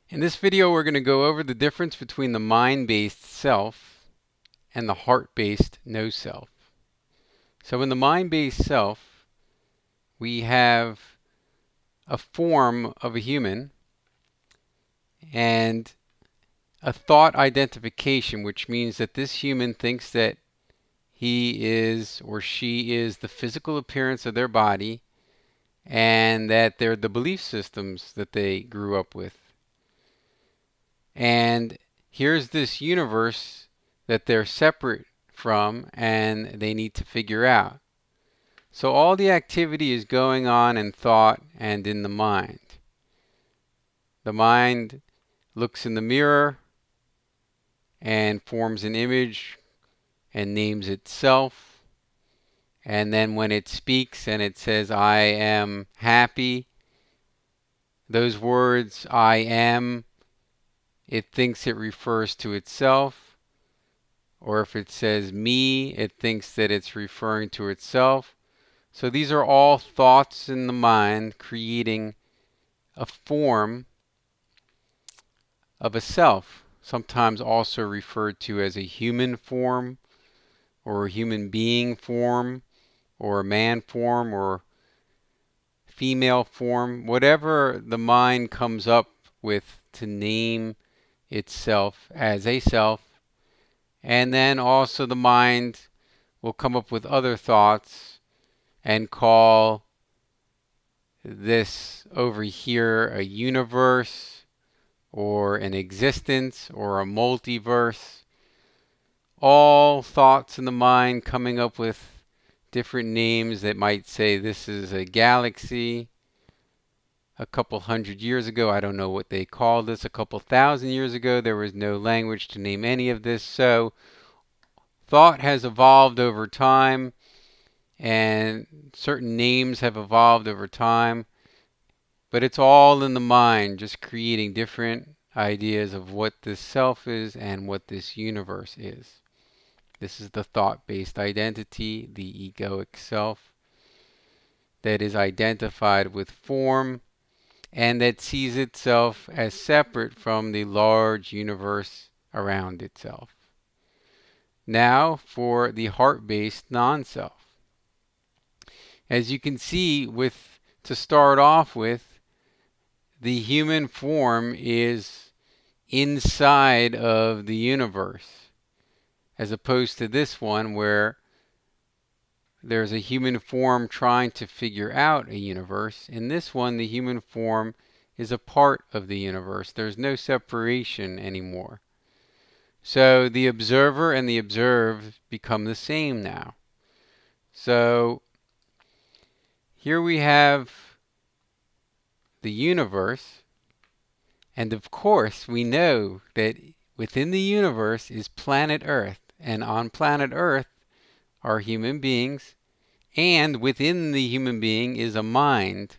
In this video, we're going to go over the difference between the mind-based self and the heart-based no self. So in the mind-based self, we have a form of a human and a thought identification, which means that this human thinks that he is or she is the physical appearance of their body and that they're the belief systems that they grew up with. And here's this universe that they're separate from and they need to figure out. So all the activity is going on in thought and in the mind. The mind looks in the mirror and forms an image and names itself. And then when it speaks and it says, I am happy, those words, I am, it thinks it refers to itself. Or if it says me, it thinks that it's referring to itself. So these are all thoughts in the mind creating a form of a self, sometimes also referred to as a human form or a human being form or a man form or female form, whatever the mind comes up with to name itself as a self. And then also the mind will come up with other thoughts and call this over here a universe or an existence or a multiverse. All thoughts in the mind coming up with different names that might say this is a galaxy. A couple hundred years ago, I don't know what they called this. A couple thousand years ago, there was no language to name any of this. So thought has evolved over time, and certain names have evolved over time, but it's all in the mind, just creating different ideas of what this self is and what this universe is. This is the thought-based identity, the egoic self, that is identified with form and that sees itself as separate from the large universe around itself. Now for the heart-based non-self. As you can see, to start off with, the human form is inside of the universe, as opposed to this one where there's a human form trying to figure out a universe. In this one, the human form is a part of the universe. There's no separation anymore. So the observer and the observed become the same now. So here we have the universe, and of course we know that within the universe is planet Earth, and on planet Earth are human beings, and within the human being is a mind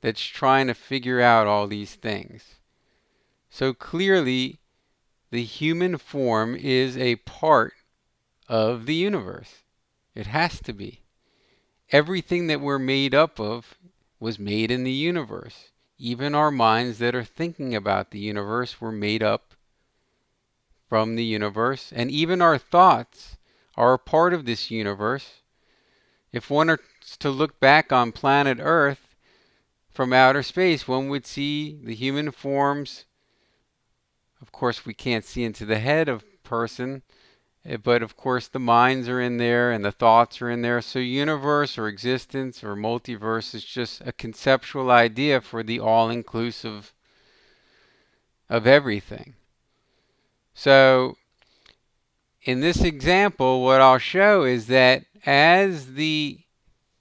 that's trying to figure out all these things. So clearly the human form is a part of the universe. It has to be. Everything that we're made up of was made in the universe. Even our minds that are thinking about the universe were made up from the universe. And even our thoughts are a part of this universe. If one were to look back on planet Earth from outer space, one would see the human forms. Of course, we can't see into the head of a person, but of course the minds are in there and the thoughts are in there. So universe or existence or multiverse is just a conceptual idea for the all-inclusive of everything. So in this example, what I'll show is that as the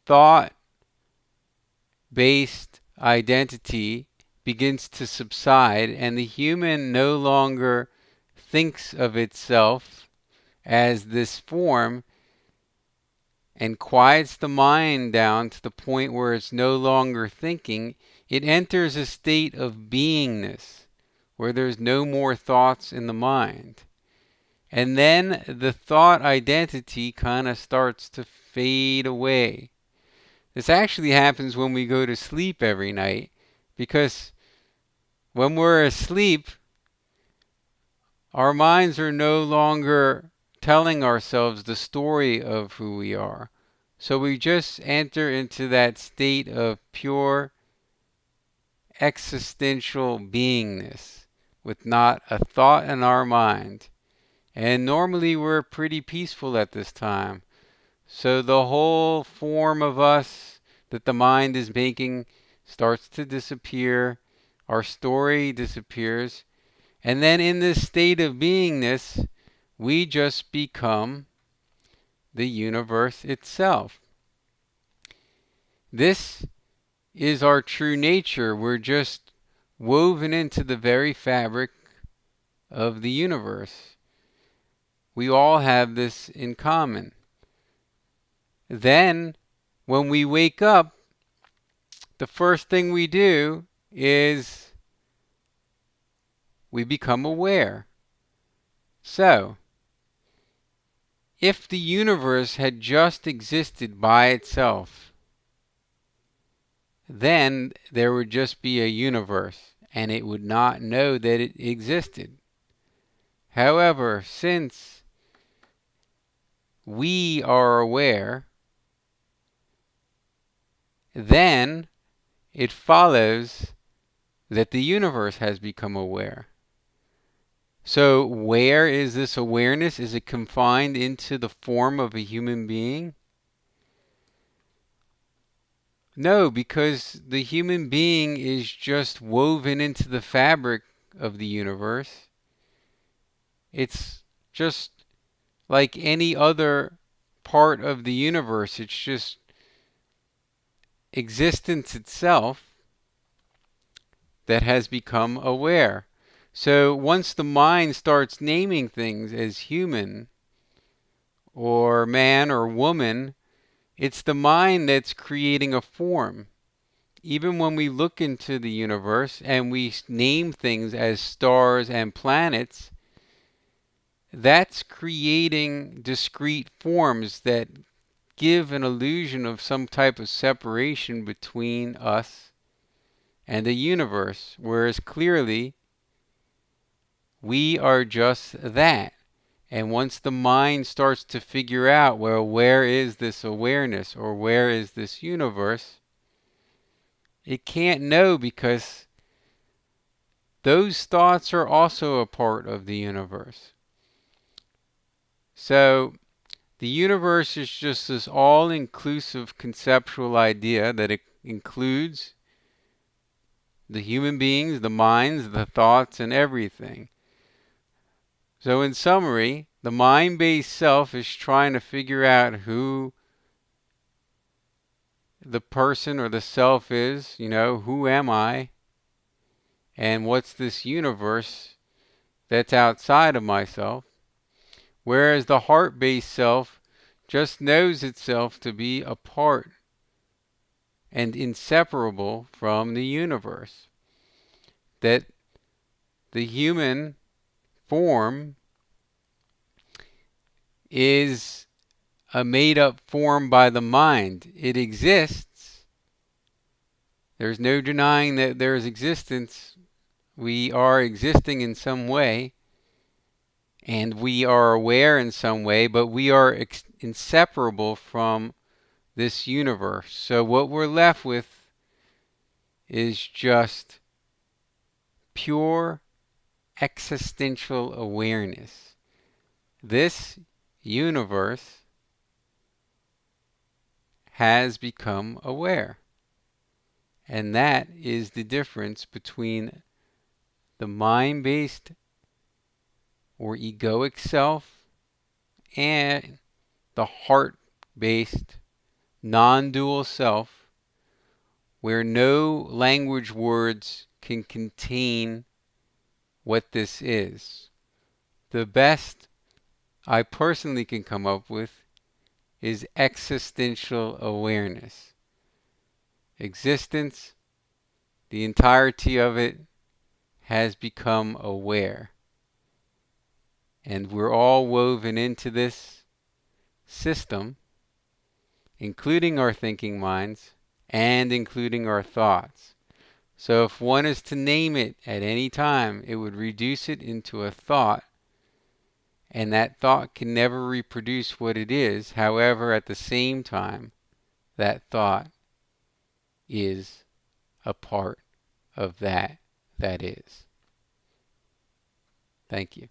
thought-based identity begins to subside and the human no longer thinks of itself as this form and quiets the mind down to the point where it's no longer thinking, it enters a state of beingness where there's no more thoughts in the mind. And then the thought identity kind of starts to fade away. This actually happens when we go to sleep every night, because When we're asleep, our minds are no longer telling ourselves the story of who we are. So we just enter into that state of pure existential beingness with not a thought in our mind. And normally we're pretty peaceful at this time. So the whole form of us that the mind is making starts to disappear. Our story disappears. And then in this state of beingness, we just become the universe itself. This is our true nature. We're just woven into the very fabric of the universe. We all have this in common. Then, when we wake up, the first thing we do is we become aware. So, if the universe had just existed by itself, then there would just be a universe, and it would not know that it existed. However, since we are aware, then it follows that the universe has become aware. So where is this awareness? Is it confined into the form of a human being? No, because the human being is just woven into the fabric of the universe. It's just like any other part of the universe. It's just existence itself that has become aware. So once the mind starts naming things as human or man or woman, it's the mind that's creating a form. Even when we look into the universe and we name things as stars and planets, that's creating discrete forms that give an illusion of some type of separation between us and the universe, whereas clearly we are just that. And once the mind starts to figure out, well, where is this awareness or where is this universe, it can't know because those thoughts are also a part of the universe. So the universe is just this all-inclusive conceptual idea that it includes the human beings, the minds, the thoughts, and everything. So in summary, the mind-based self is trying to figure out who the person or the self is, who am I? And what's this universe that's outside of myself? Whereas the heart-based self just knows itself to be a part and inseparable from the universe. That the human form is a made-up form by the mind. It exists. There's no denying that there is existence. We are existing in some way, and we are aware in some way, but we are inseparable from this universe. So what we're left with is just pure existential awareness. This universe has become aware. And that is the difference between the mind-based or egoic self and the heart-based non-dual self, where no language words can contain what this is. The best I personally can come up with is existential awareness. Existence, the entirety of it, has become aware. And we're all woven into this system, including our thinking minds and including our thoughts. So if one is to name it at any time, it would reduce it into a thought, and that thought can never reproduce what it is. However, at the same time, that thought is a part of that is. Thank you.